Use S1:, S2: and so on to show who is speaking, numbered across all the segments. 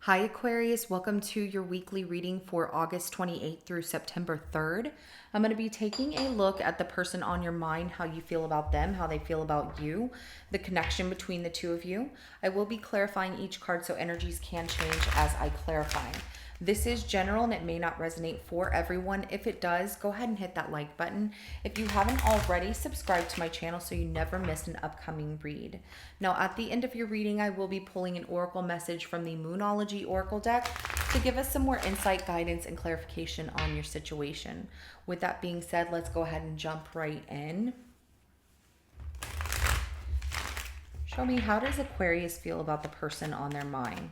S1: Hi Aquarius, welcome to your weekly reading for August 28th through September 3rd. I'm going to be taking a look at the person on your mind, how you feel about them, how they feel about you, the connection between the two of you. I will be clarifying each card so energies can change as I clarify. This is general and it may not resonate for everyone. If it does, go ahead and hit that like button. If you haven't already, subscribe to my channel so you never miss an upcoming read. Now, at the end of your reading, I will be pulling an oracle message from the Moonology Oracle deck to give us some more insight, guidance, and clarification on your situation. With that being said, let's go ahead and jump right in. Show me, how does Aquarius feel about the person on their mind?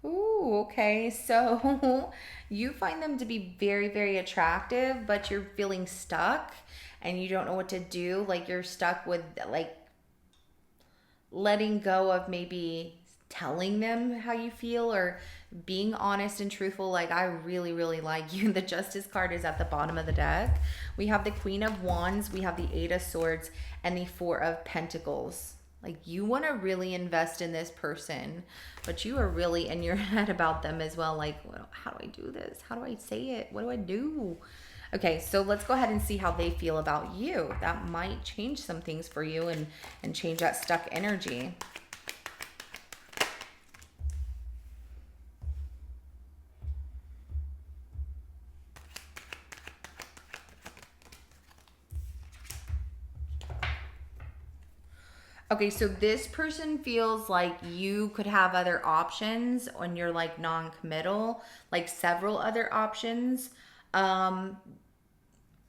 S1: Ooh, okay. So you find them to be very, very attractive, but you're feeling stuck and you don't know what to do. Like you're stuck with like letting go of maybe telling them how you feel or being honest and truthful. Like, I really, really like you. The Justice card is at the bottom of the deck. We have the Queen of Wands, we have the Eight of Swords, and the Four of Pentacles. Like, you want to really invest in this person, but you are really in your head about them as well. Like, well, how do I do this? How do I say it? What do I do? Okay, so let's go ahead and see how they feel about you. That might change some things for you and change that stuck energy. Okay, so this person feels like you could have other options when you're like non-committal, like several other options. Um,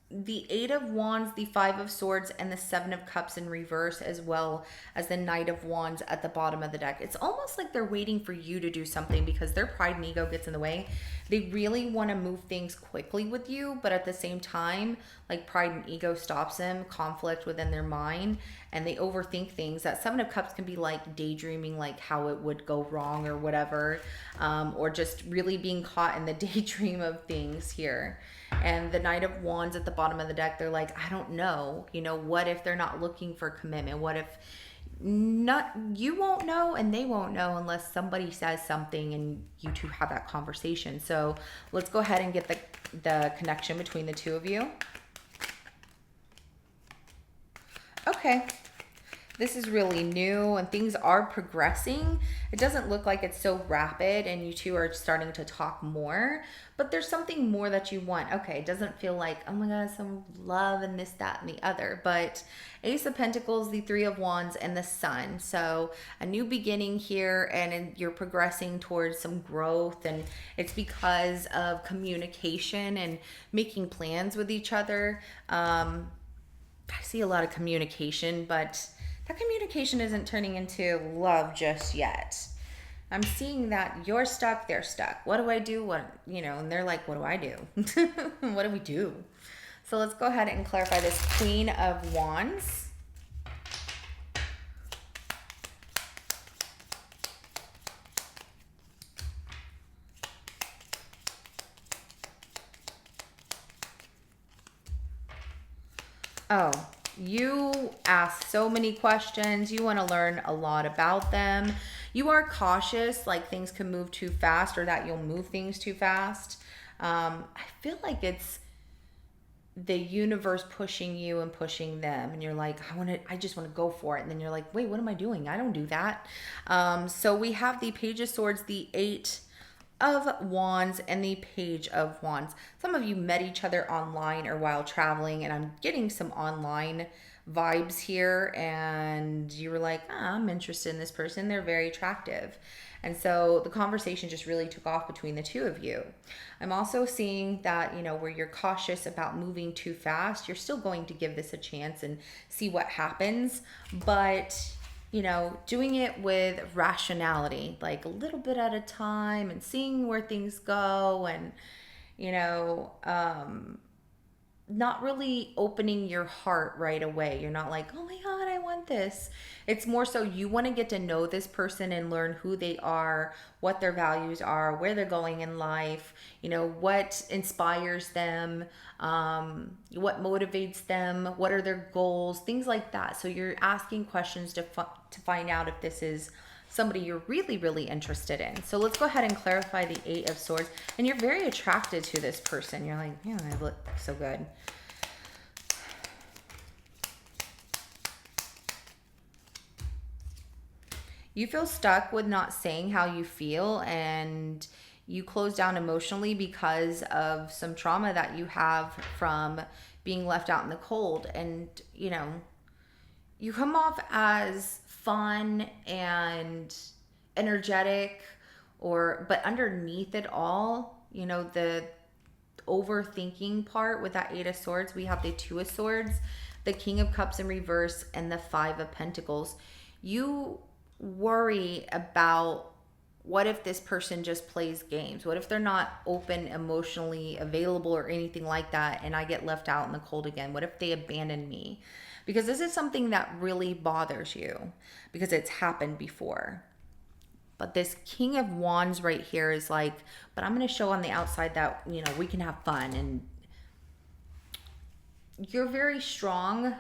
S1: the Eight of Wands, the Five of Swords, and the Seven of Cups in reverse, as well as the Knight of Wands at the bottom of the deck. It's almost like they're waiting for you to do something because their pride and ego gets in the way. They really want to move things quickly with you, but at the same time, like pride and ego stops them, conflict within their mind, and they overthink things. That Seven of Cups can be like daydreaming, like how it would go wrong or whatever, or just really being caught in the daydream of things here. And the Knight of Wands at the bottom of the deck, they're like, I don't know. You know, what if they're not looking for commitment? What if not, you won't know and they won't know unless somebody says something and you two have that conversation. So let's go ahead and get the connection between the two of you. Okay. This is really new and things are progressing. It doesn't look like it's so rapid and you two are starting to talk more, but there's something more that you want. Okay, it doesn't feel like, oh my God, some love and this, that, and the other, but Ace of Pentacles, the Three of Wands, and the Sun. So a new beginning here, and you're progressing towards some growth, and it's because of communication and making plans with each other. I see a lot of communication, but that communication isn't turning into love just yet. I'm seeing that you're stuck, they're stuck. What do I do? What, and they're like, what do I do? What do we do? So let's go ahead and clarify this Queen of Wands. Oh, you ask so many questions. You want to learn a lot about them. You are cautious, like things can move too fast or that you'll move things too fast. I feel like it's the universe pushing you and pushing them, and you're like, I just want to go for it. And then you're like, wait, what am I doing? I don't do that. So we have the Page of Swords, the Eight of Wands, and the Page of Wands. Some of you met each other online or while traveling, and I'm getting some online vibes here, and you were like, I'm interested in this person. They're very attractive. And so the conversation just really took off between the two of you. I'm also seeing that, where you're cautious about moving too fast, you're still going to give this a chance and see what happens. But doing it with rationality, like a little bit at a time and seeing where things go. And, not really opening your heart right away. You're not like, oh my God, I want this. It's more so you want to get to know this person and learn who they are, what their values are, where they're going in life, you know, what inspires them, what motivates them, what are their goals, things like that. So you're asking questions to find out if this is somebody you're really, really interested in. So let's go ahead and clarify the Eight of Swords. And you're very attracted to this person. You're like, yeah, I look so good. You feel stuck with not saying how you feel, and you close down emotionally because of some trauma that you have from being left out in the cold. And, you know, you come off as fun and energetic, or but underneath it all, you know, the overthinking part with that Eight of Swords, we have the Two of Swords, the King of Cups in reverse, and the Five of Pentacles. You worry about, what if this person just plays games? What if they're not open, emotionally available, or anything like that, and I get left out in the cold again? What if they abandon me? Because this is something that really bothers you because it's happened before. But this King of Wands right here is like, but I'm going to show on the outside that, you know, we can have fun. And you're very strong.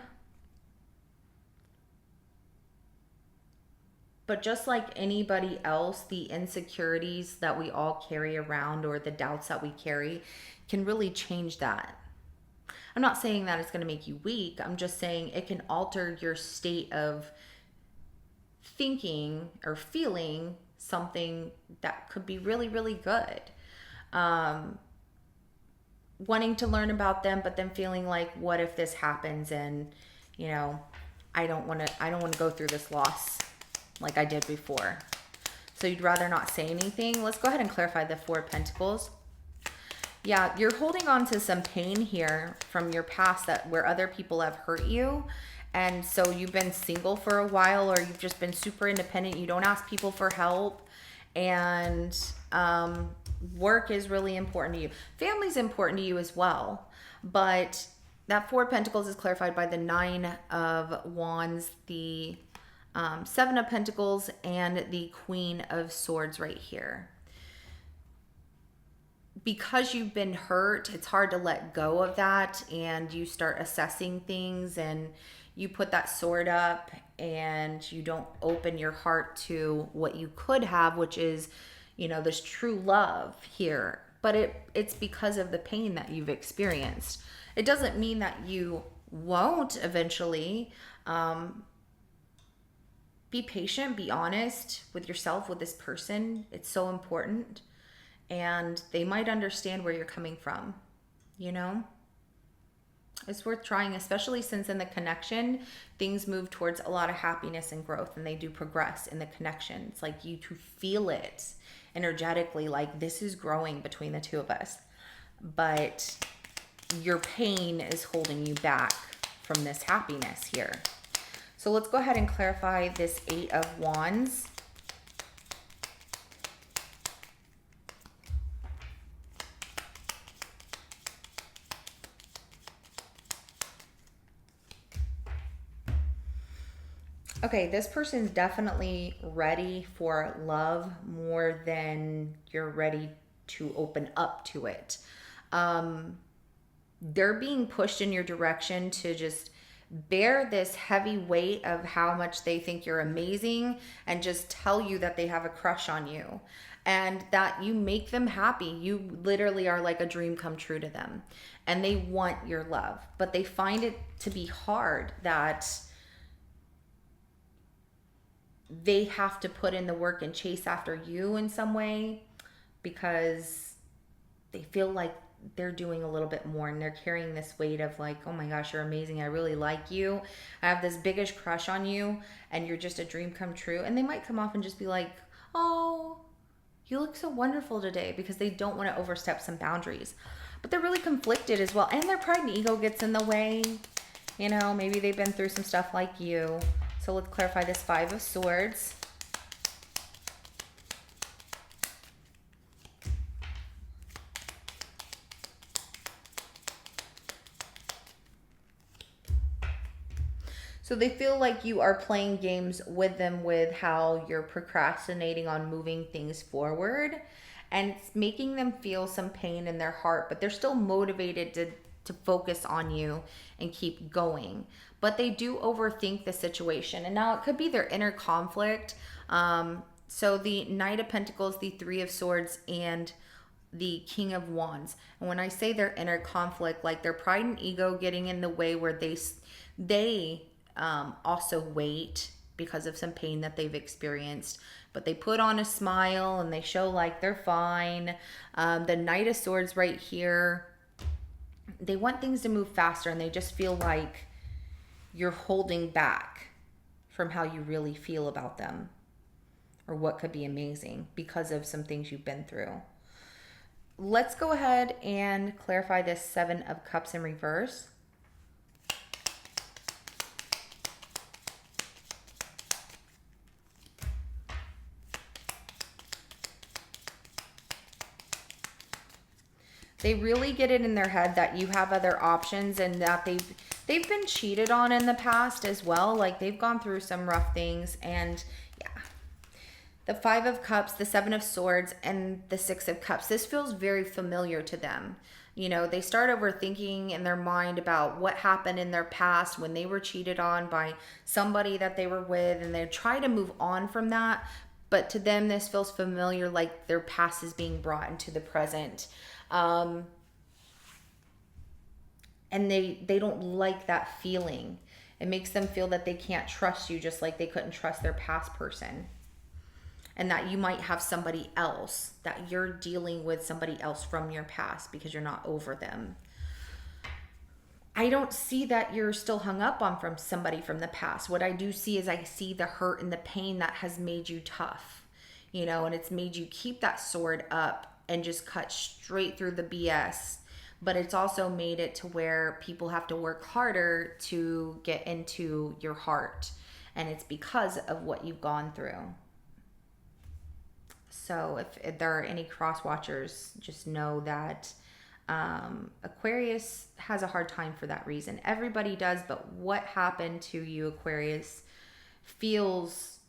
S1: But just like anybody else, the insecurities that we all carry around, or the doubts that we carry, can really change that. I'm not saying that it's going to make you weak. I'm just saying it can alter your state of thinking or feeling something that could be really, really good. Wanting to learn about them, but then feeling like, what if this happens? And, you know, I don't want to go through this loss like I did before. So you'd rather not say anything. Let's go ahead and clarify the Four of Pentacles. Yeah, you're holding on to some pain here from your past, that where other people have hurt you. And so you've been single for a while, or you've just been super independent. You don't ask people for help. And work is really important to you. Family's important to you as well. But that Four of Pentacles is clarified by the Nine of Wands, the Seven of Pentacles, and the Queen of Swords right here. Because you've been hurt, it's hard to let go of that, and you start assessing things, and you put that sword up, and you don't open your heart to what you could have, which is, you know, this true love here. But it's because of the pain that you've experienced. It doesn't mean that you won't eventually. Be patient, be honest with yourself, with this person. It's so important. And they might understand where you're coming from, you know? It's worth trying, especially since in the connection, things move towards a lot of happiness and growth, and they do progress in the connection. It's like you to feel it energetically, like this is growing between the two of us. But your pain is holding you back from this happiness here. So let's go ahead and clarify this Eight of Wands. Okay, this person's definitely ready for love more than you're ready to open up to it. They're being pushed in your direction to just bear this heavy weight of how much they think you're amazing, and just tell you that they have a crush on you and that you make them happy. You literally are like a dream come true to them, and they want your love, but they find it to be hard that they have to put in the work and chase after you in some way, because they feel like they're doing a little bit more, and they're carrying this weight of like, oh my gosh, you're amazing, I really like you, I have this biggish crush on you, and you're just a dream come true. And they might come off and just be like, oh, you look so wonderful today, because they don't want to overstep some boundaries. But they're really conflicted as well, and their pride and ego gets in the way. You know, maybe they've been through some stuff like you. So let's clarify this Five of Swords. So they feel like you are playing games with them with how you're procrastinating on moving things forward. And it's making them feel some pain in their heart, but they're still motivated to focus on you and keep going. But they do overthink the situation. And now it could be their inner conflict. So the Knight of Pentacles, the Three of Swords, and the King of Wands. And when I say their inner conflict, like their pride and ego getting in the way where they also wait because of some pain that they've experienced, but they put on a smile and they show like they're fine. The Knight of Swords right here, they want things to move faster and they just feel like you're holding back from how you really feel about them or what could be amazing because of some things you've been through. Let's go ahead and clarify this Seven of Cups in reverse. They really get it in their head that you have other options and that they've been cheated on in the past as well. Like they've gone through some rough things. And yeah, the Five of Cups, the Seven of Swords, and the Six of Cups, this feels very familiar to them. You know, they start overthinking in their mind about what happened in their past when they were cheated on by somebody that they were with, and they try to move on from that. But to them, this feels familiar, like their past is being brought into the present. And they don't like that feeling. It makes them feel that they can't trust you, just like they couldn't trust their past person. And that you might have somebody else, that you're dealing with somebody else from your past because you're not over them. I don't see that you're still hung up on from somebody from the past. What I do see is I see the hurt and the pain that has made you tough, you know, and it's made you keep that sword up and just cut straight through the BS. But it's also made it to where people have to work harder to get into your heart. And it's because of what you've gone through. So if there are any cross watchers, just know that Aquarius has a hard time for that reason. Everybody does, but what happened to you, Aquarius, feels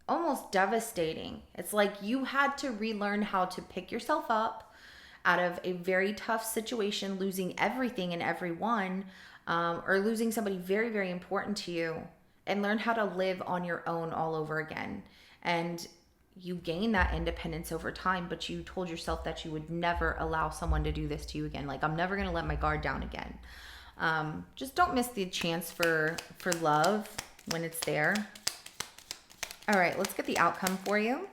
S1: almost devastating. It's like you had to relearn how to pick yourself up out of a very tough situation, losing everything and everyone, or losing somebody very, very important to you, and learn how to live on your own all over again. And you gain that independence over time, but you told yourself that you would never allow someone to do this to you again. Like, I'm never going to let my guard down again. Just don't miss the chance for love when it's there. All right, let's get the outcome for you.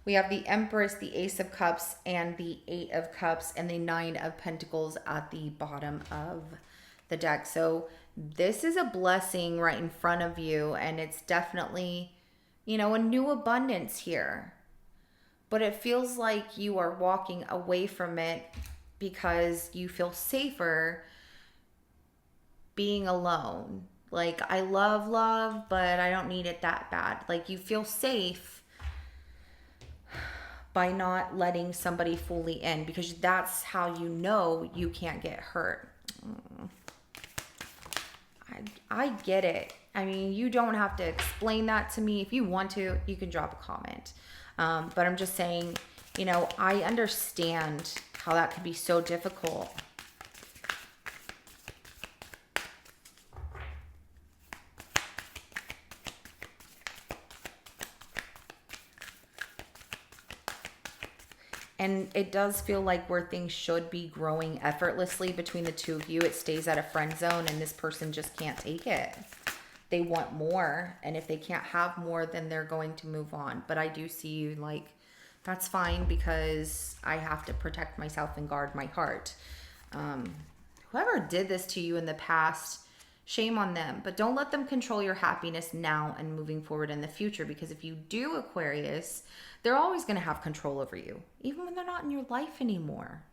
S1: We have the Empress, the Ace of Cups, and the Eight of Cups, and the Nine of Pentacles at the bottom of the deck. So this is a blessing right in front of you, and it's definitely, you know, a new abundance here. But it feels like you are walking away from it because you feel safer being alone. Like, I love love, but I don't need it that bad. Like, you feel safe by not letting somebody fully in, because that's how you know you can't get hurt. I get it. I mean, you don't have to explain that to me. If you want to, you can drop a comment. But I'm just saying, you know, I understand how that could be so difficult. And it does feel like where things should be growing effortlessly between the two of you, it stays at a friend zone, and this person just can't take it. They want more, and if they can't have more, then they're going to move on. But I do see you like, that's fine, because I have to protect myself and guard my heart. Whoever did this to you in the past, shame on them. But don't let them control your happiness now and moving forward in the future, because if you do, Aquarius, they're always going to have control over you, even when they're not in your life anymore.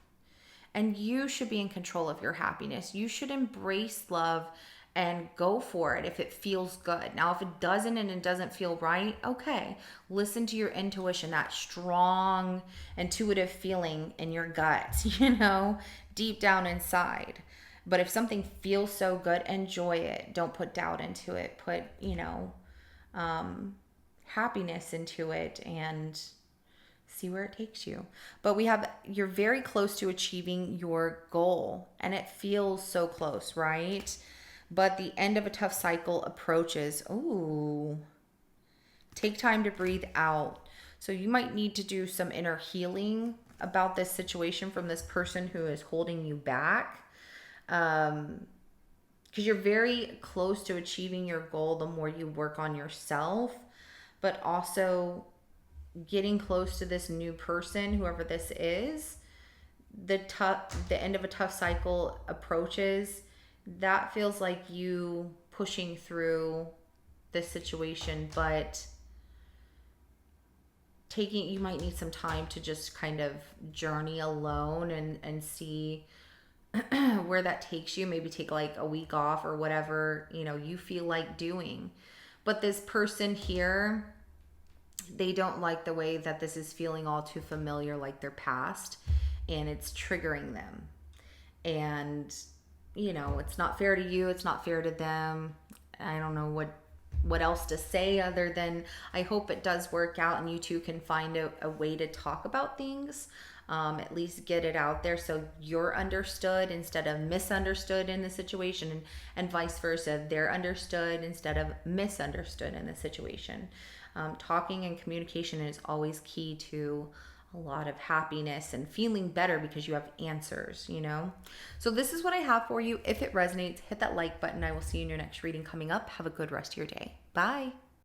S1: And you should be in control of your happiness. You should embrace love and go for it if it feels good. Now, if it doesn't and it doesn't feel right, okay, listen to your intuition, that strong intuitive feeling in your gut, deep down inside. But if something feels so good, enjoy it. Don't put doubt into it. Put, happiness into it and see where it takes you. But you're very close to achieving your goal and it feels so close, right? But the end of a tough cycle approaches. Ooh, take time to breathe out. So you might need to do some inner healing about this situation from this person who is holding you back. Because you're very close to achieving your goal the more you work on yourself, but also getting close to this new person, whoever this is. The end of a tough cycle approaches. That feels like you pushing through this situation, but you might need some time to just kind of journey alone and see where that takes you. Maybe take like a week off or whatever you feel like doing. But this person here, they don't like the way that this is feeling all too familiar, like their past, and it's triggering them. And it's not fair to you, it's not fair to them. I don't know what else to say other than I hope it does work out and you two can find a way to talk about things. At least get it out there so you're understood instead of misunderstood in the situation, and vice versa. They're understood instead of misunderstood in the situation. Talking and communication is always key to a lot of happiness and feeling better because you have answers. So this is what I have for you. If it resonates, hit that like button. I will see you in your next reading coming up. Have a good rest of your day. Bye.